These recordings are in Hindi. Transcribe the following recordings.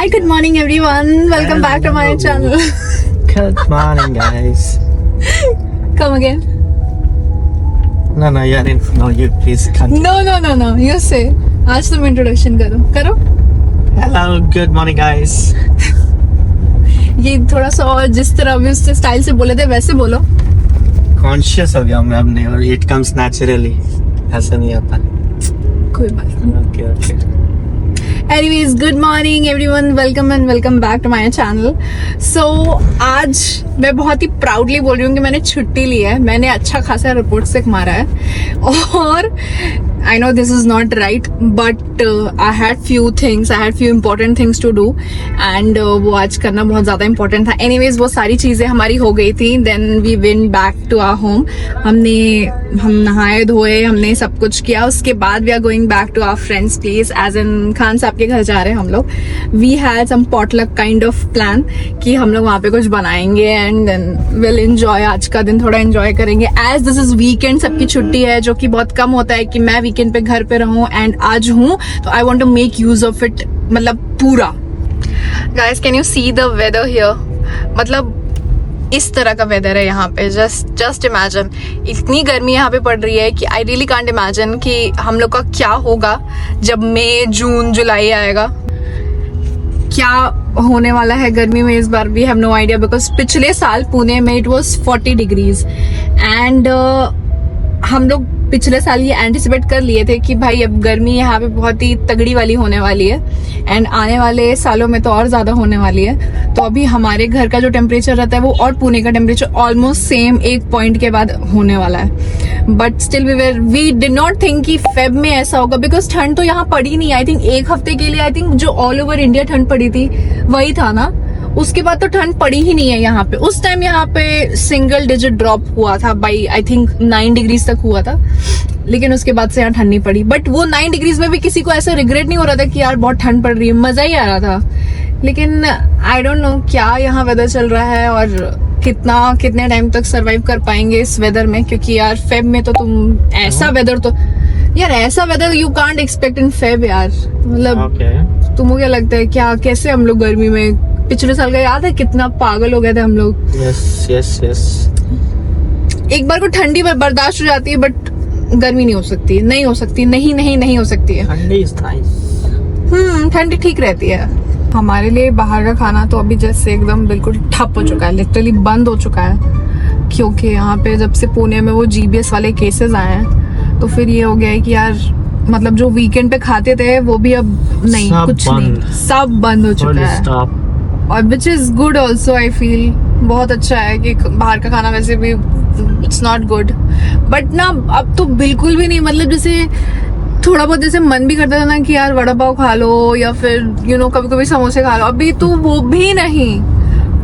Hi, good morning everyone. Welcome back to my channel. Good morning, guys. Come again. No, you didn't. No, you please continue. No. You say. आज तुम इंट्रोडक्शन करो. Hello, good morning, guys. ये थोड़ा सा और जिस तरह अभी उससे स्टाइल से बोले थे वैसे बोलो. Conscious हो गया मैं अपने और it comes naturally. ऐसा नहीं आता. कोई बात नहीं. Okay. Anyways, good morning everyone. Welcome back to my channel. So आज मैं बहुत ही प्राउडली बोल रही हूँ कि मैंने छुट्टी ली है. मैंने अच्छा खासा रिपोर्ट से मारा है और I know this is not right, but I had few important things to do and वो आज करना बहुत ज़्यादा important था. Anyways, वो सारी चीज़ें हमारी हो गई थी. Then we went back to our home. हम नहाए धोए, हमने सब कुछ किया. उसके बाद we are going back to our friends place, as in Khan साहब के घर जा रहे हैं हम लोग. We had some potluck kind of plan कि हम लोग वहाँ पे कुछ बनाएंगे and then we'll enjoy. आज का दिन थोड़ा enjoy करेंगे. As this is weekend, सबकी छुट्टी है, जो कि बहुत कम होता है कि मैं वीकेंड पे घर पे रहूं एंड आज हूं तो I want to make use of it. मतलब पूरा. Guys, can you see the weather here? मतलब इस तरह का वेदर है यहाँ पे. Just imagine. इतनी गर्मी यहाँ पे पड़ रही है कि आई रियली कांट इमेजिन कि हम लोग का क्या होगा जब मई जून जुलाई आएगा. क्या होने वाला है गर्मी में इस बार, we have no idea. Because पिछले साल पुणे में इट वाज 40 डिग्रीज एंड हम लोग पिछले साल ये एंटिसिपेट कर लिए थे कि भाई अब गर्मी यहाँ पे बहुत ही तगड़ी वाली होने वाली है एंड आने वाले सालों में तो और ज्यादा होने वाली है. तो अभी हमारे घर का जो टेम्परेचर रहता है वो और पुणे का टेम्परेचर ऑलमोस्ट सेम एक पॉइंट के बाद होने वाला है. But still we did not think कि फेब में ऐसा होगा बिकॉज ठंड तो यहाँ पड़ी नहीं. आई थिंक एक हफ्ते के लिए आई थिंक जो ऑल ओवर इंडिया ठंड पड़ी थी वही था ना. उसके बाद तो ठंड पड़ी ही नहीं है यहाँ पे. उस टाइम यहाँ पे सिंगल डिजिट ड्रॉप हुआ था बाई आई थिंक 9 डिग्रीज तक हुआ था. लेकिन उसके बाद से यहाँ ठंड नहीं पड़ी. बट वो 9 डिग्रीज में भी किसी को ऐसा रिग्रेट नहीं हो रहा था कि यार बहुत ठंड पड़ रही है. मजा ही आ रहा था. लेकिन आई डोंट नो क्या यहाँ वेदर चल रहा है और कितने टाइम तक सरवाइव कर पाएंगे इस वेदर में. क्योंकि यार फेब में तो तुम ऐसा वेदर तो यार ऐसा whether you can't expect in Feb यार. मतलब तुमको क्या लगता है क्या कैसे हम लोग गर्मी में पिछले साल का याद है कितना पागल हो गए थे हम लोग. यस. एक बार को ठंडी बर्दाश्त हो जाती है बट गर्मी नहीं हो सकती. नहीं हो सकती है. ठंडी ठीक रहती है. हमारे लिए बाहर का खाना तो अभी जैसे एकदम बिल्कुल ठप हो चुका है. लिटरली बंद हो चुका है. क्योंकि यहाँ पे जब से पुणे में वो GBS वाले केसेस आए हैं तो फिर ये हो गया है कि यार मतलब जो वीकेंड पे खाते थे वो भी अब नहीं, कुछ नहीं, सब बंद हो चुका है. और which is good also. I feel बहुत अच्छा है कि बाहर का खाना वैसे भी इट्स नॉट गुड. बट ना अब तो बिल्कुल भी नहीं. मतलब जैसे थोड़ा बहुत जैसे मन भी करता था ना कि यार वड़ा पाव खा लो या फिर कभी कभी समोसे खा लो. अभी तो वो भी नहीं,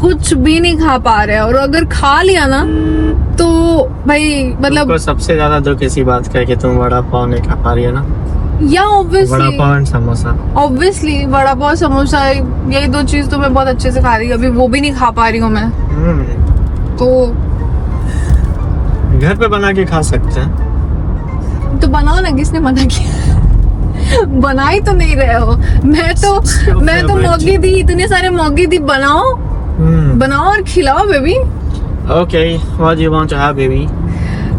कुछ भी नहीं खा पा रहे. और अगर खा लिया ना तो भाई मतलब सबसे ज्यादा दुख इसी बात का है कि तुम वड़ा पाव नहीं खा पा रही है ना. या वड़ा पाव एंड समोसा. ऑब्वियसली वड़ा पाव समोसा यही दो चीज तो मैं बहुत अच्छे से खा रही हूँ. अभी वो भी नहीं खा पा रही हूँ मैं. तो घर पे बना के खा सकते हैं. तो बनाओ ना. किसने मना किया? बना ही तो नहीं रहे हो. मैं तो मौके दी, इतने सारे मौके दी. बनाओ और खिलाओ baby. Okay, what do you want to have baby?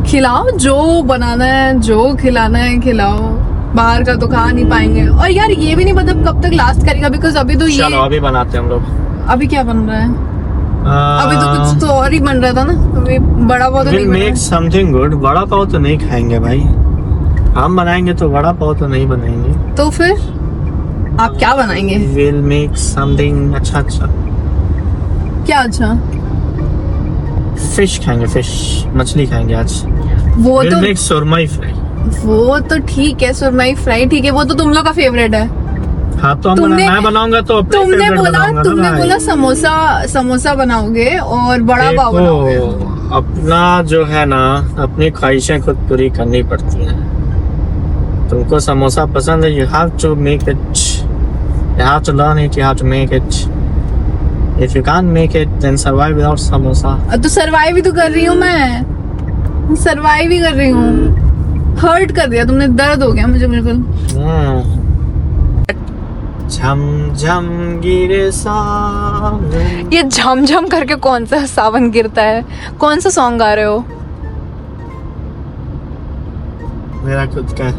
खिलाओ जो बनाना है, जो खिलाना है खिलाओ. बाहर का तो खा नहीं पाएंगे. और यार ये भी नहीं पता कब तक लास्ट करेगा बिकॉज अभी तो ये अभी बनाते हैं हम लोग. अभी क्या बन रहा है? अभी तो कुछ तो और ही बन रहा था ना. अभी बड़ा पाव तो नहीं make something good. Vada pav तो नहीं खाएंगे भाई. हम बनाएंगे तो वड़ा पाव तो नहीं बनाएंगे. तो फिर आप क्या बनाएंगे? विल मेक समथिंग अच्छा. क्या अच्छा? फिश खाएंगे. फिश मछली खाएंगे आज. वो तो मेक सुरमई फ्राई. वो तो ठीक है. सुरमई फ्राई ठीक है. वो तो तुम लोग का फेवरेट है. हाँ तो मैं बनाऊंगा तो तुमने बोला समोसा बनाओगे और बड़ा पाव बनाओगे. अपना जो है ना अपनी ख्वाहिशें खुद पूरी करनी पड़ती हैं. तुमको समोसा पसंद है, you have to make it, you have to learn it, you have to make it. If you can't make it, then survive without samosa. तो सरवाइव ही तो कर रही हूँ मैं. सरवाइव ही कर रही हूँ. हर्ट कर दिया तुमने. दर्द हो गया मुझे बिल्कुल. झम झम गिरे सावन। ये झमझम करके कौन सा सावन गिरता है? कौन सा सॉन्ग गा रहे हो? मेरा खुद का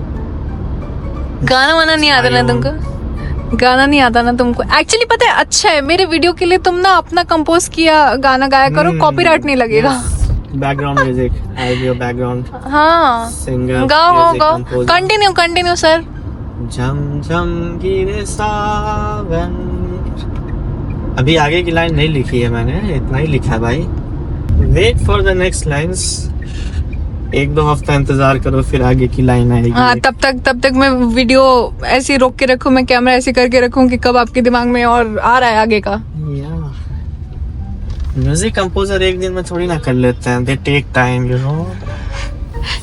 गाना वाना नहीं आता ना तुमको? गाना नहीं आता ना तुमको? एक्चुअली पता है, अच्छा है मेरे वीडियो के लिए तुम ना अपना कंपोज किया गाना गाया करो, कॉपीराइट नहीं लगेगा। बैकग्राउंड म्यूजिक, आई बी बैकग्राउंड हाँ सिंगर, गाओ गाओ गाओ, कंटिन्यू कंटिन्यू सर। झम झम गिरे सावन। अभी आगे की लाइन नहीं लिखी है मैंने, इतना ही लिखा है भाई। Wait for the next lines. 1-2 हफ्ता इंतजार करो, फिर आगे की लाइन आएगी। हाँ, तब तक मैं वीडियो ऐसे रोक के रखूं, मैं कैमरा ऐसे करके रखूं कि कब आपके दिमाग में और आ रहा है आगे का। म्यूजिक कंपोजर एक दिन में थोड़ी ना कर लेते हैं, they take time, you know.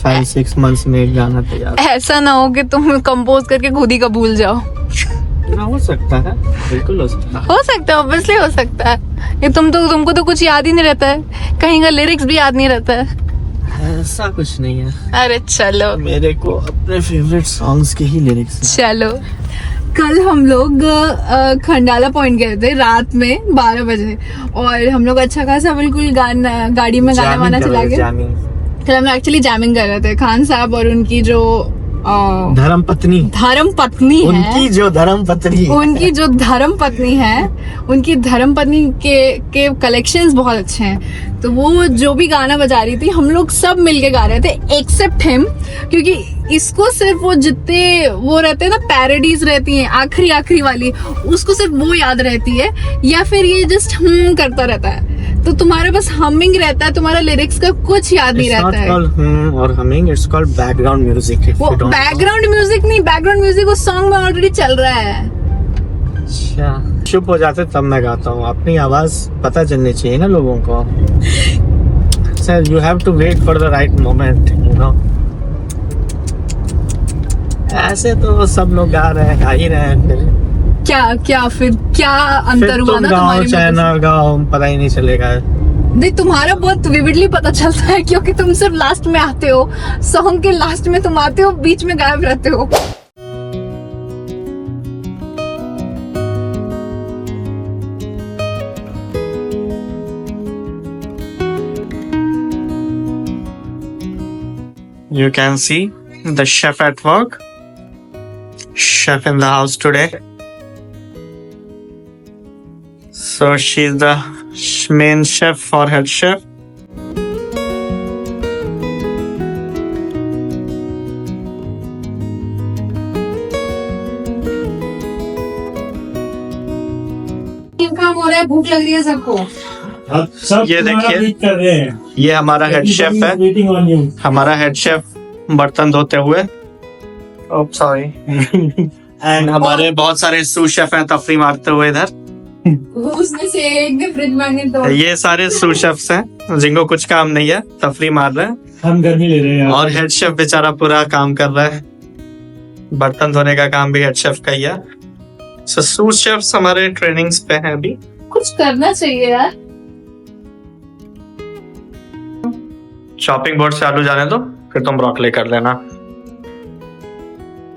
5-6 months में एक गाना तैयार। ऐसा ना हो कि तुम कंपोज करके खुद ही का भूल जाओ। हो सकता है, बिल्कुल हो सकता है। हो सकता है, ऑब्वियसली हो सकता है। ये तुमको तो कुछ याद ही नहीं रहता है, कहीं का लिरिक्स भी याद नहीं रहता है। ऐसा कुछ नहीं है। अरे चलो, मेरे को अपने फेवरेट सॉन्ग्स के ही लिरिक्स। चलो। कल हम लोग खंडाला पॉइंट गए थे रात में 12 बजे, और हम लोग अच्छा खासा बिल्कुल गाड़ी में गाना वाना चला गए। कल हम लोग एक्चुअली जैमिंग कर रहे थे। खान साहब और उनकी जो धर्म पत्नी है, उनकी जो धर्म पत्नी है, उनकी धर्म पत्नी के कलेक्शंस बहुत अच्छे हैं। तो वो जो भी गाना बजा रही थी, हम लोग सब मिलके गा रहे थे एक्सेप्ट हिम, क्योंकि इसको सिर्फ वो जितने वो रहते हैं ना, पैरोडीज रहती हैं आखिरी वाली, उसको सिर्फ वो याद रहती है, या फिर ये जस्ट हम करता रहता है। तो तुम्हारे पास हमिंग रहता है, तुम्हारा लिरिक्स का कुछ याद नहीं रहता है। और humming, it's called background music. वो बैकग्राउंड म्यूजिक नहीं, बैकग्राउंड म्यूजिक उस सॉन्ग में ऑलरेडी चल रहा है। अच्छा, चुप हो जाते तब मैं गाता हूँ। अपनी आवाज पता चलनी चाहिए ना लोगों को। Sir, you have to wait for the right moment, you know. ऐसे तो सब लोग गा ही रहे हैं। फिर क्या अंतर हुआ ना तुम्हारे में? चाहे ना गाओ, पता ही नहीं चलेगा। नहीं, तुम्हारा बहुत विविडली पता चलता है, क्योंकि तुम सिर्फ लास्ट में आते हो, सॉन्ग के लास्ट में तुम आते हो, बीच में गायब रहते हो। You can see the chef at work. Chef in the house today. So she's the main chef or head chef. काम हो रहा है, भूख लग रही है सबको। ये देखिए, ये हमारा हेड शेफ है। हमारा हेड शेफ बर्तन धोते हुए, सॉरी। एंड हमारे बहुत सारे सूस शेफ हैं तफरी मारते हुए इधर। उसमें से एक भी फ्रिज मैग्नेट तो। ये सारे सूस शेफ्स हैं जिनको कुछ काम नहीं है, तफरी मार रहे हैं। हम गर्मी ले रहे हैं। और हेड शेफ बेचारा पूरा काम कर रहा है। बर्तन धोने का काम भी हेड शेफ का ही है। सो सूस शेफ्स हमारे ट्रेनिंग्स पे हैं अभी। कुछ करना चाहिए यार। चॉपिंग बोर्ड से आलू जाने दो, फिर तुम ब्रोकली कर लेना।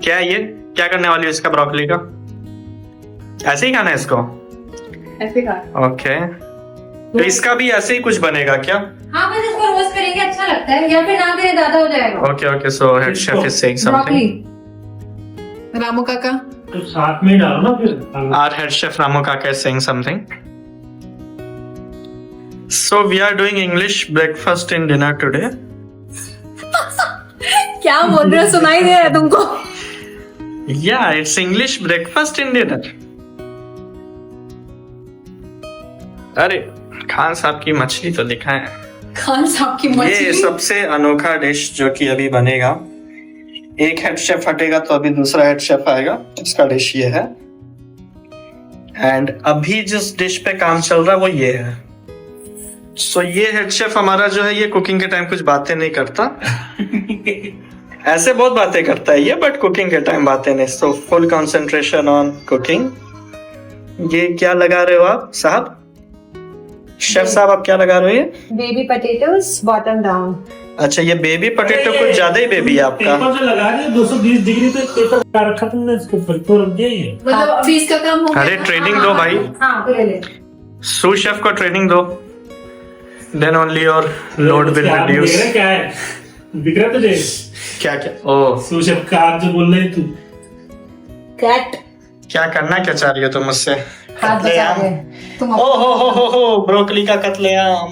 क्या है ये? क्या करने वाली है इसका, ब्रोकली का? ऐसे ही खाना है इसको? ऐसे का। ओके, तो इसका भी ऐसे ही कुछ बनेगा क्या? हाँ, बस इसको रोस्ट करेंगे, अच्छा लगता है, या फिर ना करें ज्यादा हो जाएगा। Okay okay, so head chef is saying something. Ramu काका, तो साथ में डालो ना फिर। Our head chef Ramu Kaka is saying something. So we are doing English breakfast and dinner today. क्या बोल रहे हो? सुनाई दे रहा है तुमको? Yeah, it's English breakfast and dinner. अरे खान साहब की मछली तो दिखाएं। खान साहब की ये मछली। सबसे अनोखा डिश जो कि अभी बनेगा। एक हेड शेफ हटेगा तो अभी दूसरा हेड शेफ आएगा। इसका डिश ये है। एंड अभी जिस डिश पे काम चल रहा है वो ये है। सो ये हेड शेफ हमारा जो है, ये कुकिंग के टाइम कुछ बातें नहीं करता। ऐसे बहुत बातें करता है ये, बट कुकिंग के टाइम बातें नहीं। So full concentration on cooking. ये क्या लगा रहे हो आप साहब? शेफ साहब आप क्या लगा रहे हैं? Baby potatoes bottom down. अच्छा ये बेबी पोटैटो कुछ ज्यादा ही बेबी है आपका। पेपर जो लगा रहे 220 डिग्री पे पेपर लगा रखा तुमने, इसके ऊपर तो रख दिया ये। मतलब अभी इसका काम हो अरे ट्रेनिंग दो भाई, हाँ ले ले। सू शेफ को ट्रेनिंग दो, then only your load will क्या देख रिड्यूस। रहा है, क्या है दिख रहा है तुझे? क्या क्या? ओ सूशेफ का आप जो बोल रहे तू, कैट क्या करना क्या चाह रही हो तुम मुझसे? हाथ बचा कत्लेआम? के। तुम ओ हो ब्रोकली का कत्लेआम।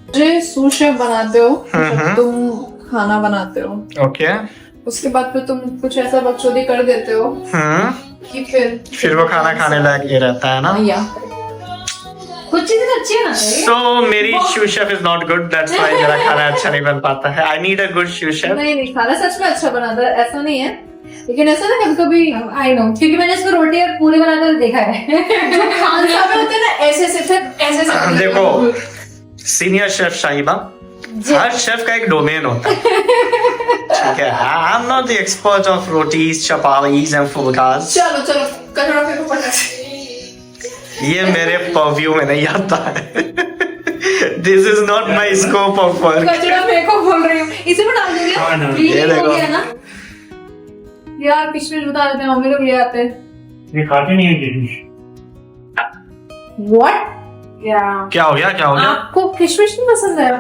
मुझे सूप शेफ बनाते हो, हम्म। तुम खाना बनाते हो, ओके। उसके बाद फिर तुम कुछ ऐसा बकचोदी कर देते हो कि फिर वो खाना खाने लायक ये रहता है ना। या कुछ चीजें तो अच्छी है ना। सो मेरी sous chef is not good, that's why मेरा खाना अच्छा नहीं बन पाता है। I need a good sous chef. नहीं खाना सच में अच्छा बनाता है, ऐसा नहीं है, लेकिन ऐसा ना कभी कभी आई नो, क्योंकि मैंने इसको रोटी और पूरी बनाकर देखा है। जो खाना में होते हैं ना ऐसे से फिर ऐसे से देखो सीनियर शेफ शाहिबा, हर शेफ का एक डोमेन होता है, ठीक है। I am not the expert of rotis, chapatis and phulkas. चलो कचड़ा फेंको पटा से। ये मेरे परव्यू में नहीं आता है। This is not my scope of work. कचड़ा फेंको बोल रही हूँ, इसे भी डाल दोगे? हाँ ना। ये हो देखो। गया ना। यार किशमिश बता देते हैं, मम्मी लोग ले आते हैं। ये खाते नहीं है किशमिश। What? क्या हो गया? आपको किशमिश नहीं पसंद है?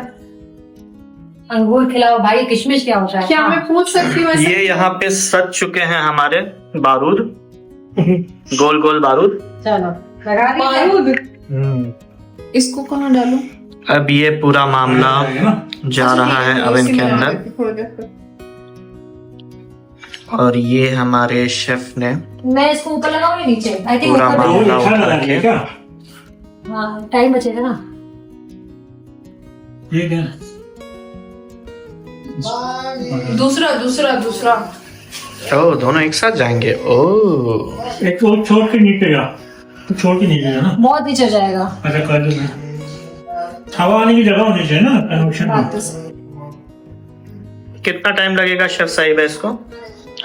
अंगूर खिलाओ भाई, किशमिश क्या होता है? क्या मैं पूछ सकती हूँ ऐसे? ये यहाँ पे सज चुके हैं हमारे बारूद, गोल गोल बारूद। चलो लगा दी बारूद। इसको कहाँ डालूं? अब ये पूरा मामला जा रहा है ओवन के अंदर, और ये हमारे शेफ ने मैं इसको ऊपर लगाऊंगी नीचे। आई थिंक पूरा ऊपर मामला मीठा उठा लगा के। दिया क्या? हाँ टाइम बचेगा ना। ये क्या? दूसरा ओ दोनों एक साथ जाएंगे। ओ एक तो छोड़ के नीचे जा, तो छोड़ के नीचे जा ना। बहुत नीचे जाएगा। अच्छा कर दो मैं। हवा आने की जगह होनी चाहिए ना कन्वेक्शन में। कितना टाइम लगेगा शेफ साहिब इसको?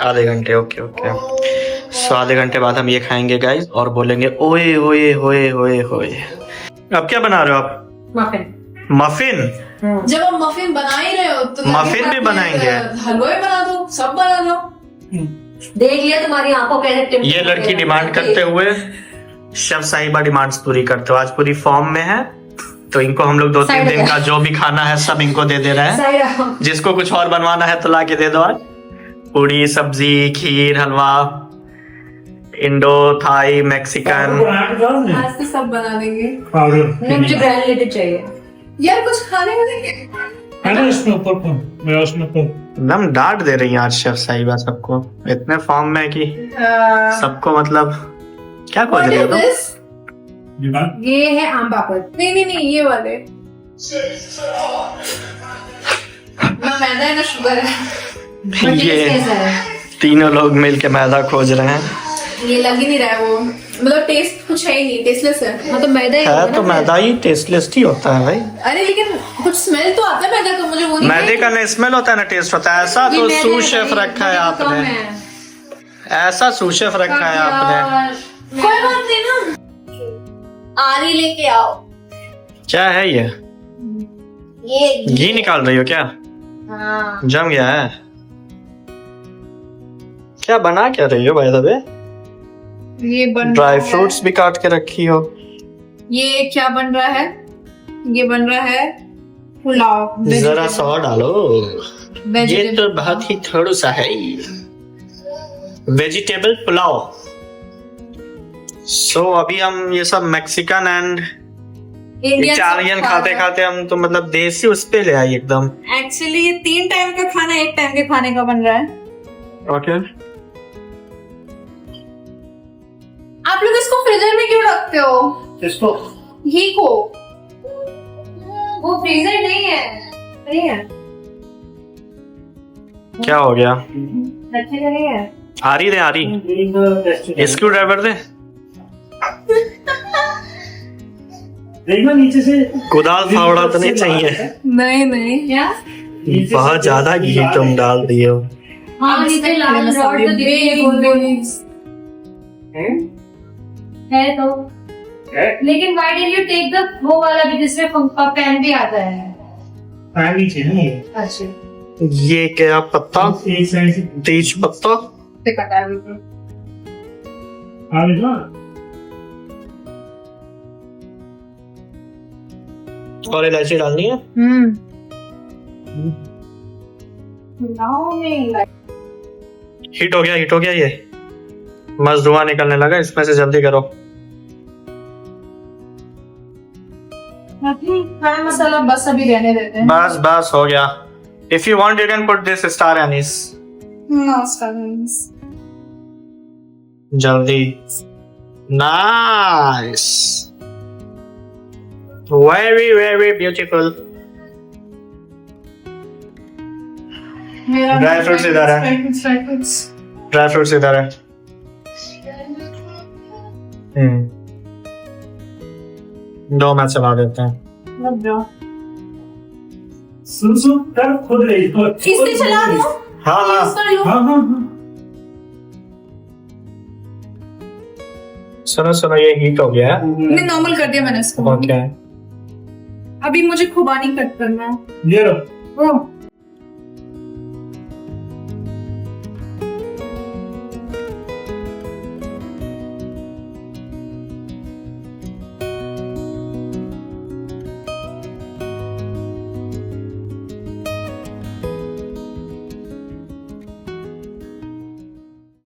आधे घंटे। ओके सो आधे घंटे बाद हम ये खाएंगे गाइस, और बोलेंगे ओए ओए होए होए होए। अब क्या बना रहे हो आप? मफिन। मफिन? जब हम मफिन बना ही रहे हो तो मफिन भी बनाएंगे? हलवा भी बना दो, सब बना दो। देख लिया तुम्हारी आंखों कैसे। ये लड़की डिमांड करते हुए शेफ साहिबा डिमांड्स पूरी करते हो। आज पूरी फॉर्म में है, तो इनको हम लोग 2-3 दिन का जो भी खाना है सब इनको दे दे रहे हैं। जिसको कुछ और बनवाना है तो ला के दे दो। आज पूरी सब्जी, खीर, हलवा, इंडो, थाई, मैक्सिकन। आज तो सब बना देंगे। नहीं मुझे ग्रैनुलेटेड चाहिए। यार कुछ खाने में देंगे। है ना इसमें ऊपर कौन? मैं उसमें कौन? एकदम डांट दे रही है आज शेफ साहिबा सबको, इतने फॉर्म में कि सबको मतलब क्या खोज What रही is हो तुम? this? ये बात ये है आम पापड़। नहीं ये वाले ना मैदा है ना शुगर है। ये कैसा है? तीनों लोग मिलके मैदा खोज रहे हैं। ये लग ही नहीं रहा है वो, मतलब टेस्ट कुछ है ही नहीं, टेस्टलेस है। हाँ तो मैदा ही है होगा तो ना। मैदा ही टेस्टलेस ही होता है भाई। अरे लेकिन कुछ स्मेल तो आता है मैदा का, मुझे वो नहीं मैदे का ना स्मेल होता है ना टेस्ट होता है। ऐसा ये तो मैदा सू है शेफ भाई, रखा है मैदा तो कम आपने, है। ऐसा सू शेफ रखा है आपने। कोई बात नहीं ना, आरी लेके आओ। क्या है ये? ये घी निकाल रही हो क्या? हाँ जम गया है क्या? बना क्या रही हो भाई? दबे ये बन ड्राई रहा है। फ्रूट्स भी काट के रखी हो। ये क्या बन रहा है? ये बन रहा है पुलाव। जरा सौ डालो, ये वेजिटेबल तो बहुत ही थोड़ा सा है। वेजिटेबल पुलाव। सो अभी हम ये सब मैक्सिकन एंड इटालियन खाते खाते हम तो मतलब देसी उस पे ले आई एकदम। एक्चुअली ये 3 टाइम का खाना 1 टाइम के खाने का बन रहा है। ओके आप लोग इसको फ्रीजर में क्यों रखते हो? इसको घी को वो फ्रीजर नहीं है। नहीं है। क्या हो गया? रखेगा नहीं है। आ रही स्क्रू ड्राइवर दे। देखना नीचे से कुदाल फावड़ा तो नहीं चाहिए। नहीं क्या? बहुत ज्यादा घी तुम डाल दिए हो। हाँ नीचे लाल रॉड तो दिख रही है गोल गोल। है तो है लेकिन why did you take the वो वाला भी जिसमें पैन भी आता है? पानी से नहीं अच्छा ये क्या पत्ता? एक साइड से तेज पत्ता। ते पता है बिल्कुल। आगे ना और इलायची डालनी है। Now नहीं हीट हो गया ये। मस्त धुआं निकलने लगा, इसमें से जल्दी करो। खड़ा मसाला बस अभी रहने देते हैं। बस हो गया। If you want, you can put this star anise. No, Starbucks. जल्दी। Nice. Very beautiful. मेरा Dry fruits इधर है। ड्राई फ्रूट्स इधर है। दो मैं चला देते हैं। लग जाओ। सुन कर खुद ले इसको इससे चला दो। हाँ यूज कर लो। हाँ सुनो ये हीट हो गया है। नहीं नॉर्मल कर दिया मैंने इसको। ओके अभी मुझे खुबानी कट करना है। ये लो ओह